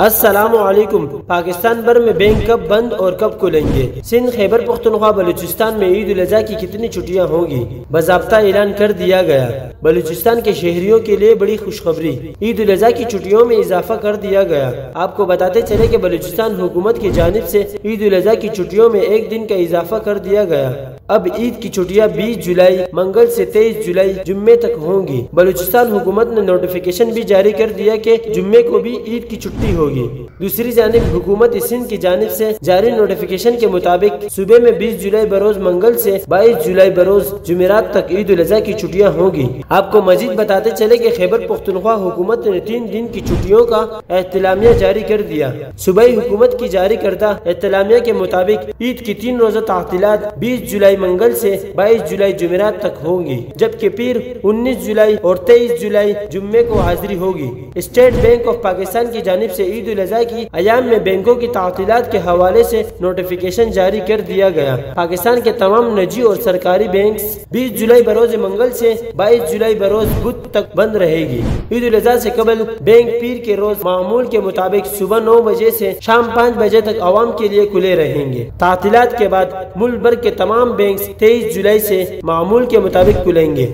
السلام علیکم۔ پاکستان بھر میں بینک کب بند اور کب کھلیں گے؟ سندھ، خیبر پختونخوا، بلوچستان میں عید الاضحیٰ کی کتنی چھٹیاں ہوں گی؟ باضابطہ اعلان کر دیا گیا۔ بلوچستان کے شہریوں کے لیے بڑی خوشخبری، عید الاضحیٰ کی چھٹیوں میں اضافہ کر دیا گیا۔ آپ کو بتاتے چلے کہ بلوچستان حکومت کی جانب سے عید الاضحیٰ کی چھٹیوں میں ایک دن کا اضافہ کر دیا گیا۔ اب عید کی چھٹیاں 20 جولائی منگل سے 23 جولائی جمعے تک ہوں گی۔ بلوچستان حکومت نے نوٹیفیکیشن بھی جاری کر دیا کہ جمعے کو بھی عید کی چھٹی ہوگی۔ دوسری جانب حکومت سندھ کی جانب سے جاری نوٹیفیکیشن کے مطابق صوبے میں 20 جولائی بروز منگل سے 22 جولائی بروز جمعرات تک عید الاضحیٰ کی چھٹیاں ہوں گی۔ آپ کو مزید بتاتے چلے کہ خیبر پختونخوا حکومت نے 3 دن کی چھٹیوں کا اعلامیہ جاری کر دیا۔ صوبائی حکومت کی جاری کردہ اعلامیہ کے مطابق عید کی 3 روزہ تعطیلات 20 جولائی منگل سے 22 جولائی جمعرات تک ہوں گی، جبکہ پیر 19 جولائی اور 23 جولائی جمعے کو حاضری ہوگی۔ اسٹیٹ بینک آف پاکستان کی جانب سے عید الاضحیٰ کی ایام میں بینکوں کی تعطیلات کے حوالے سے نوٹیفیکیشن جاری کر دیا گیا۔ پاکستان کے تمام نجی اور سرکاری بینکس 20 جولائی بروز منگل سے 22 جولائی بروز بدھ تک بند رہے گی۔ عید الاضحیٰ سے قبل بینک پیر کے روز معمول کے مطابق صبح 9 بجے سے شام 5 بجے تک عوام کے لیے کھلے رہیں گے۔ تعطیلات کے بعد ملک بھر کے تمام بینکس 23 جولائی سے معمول کے مطابق کھلیں گے۔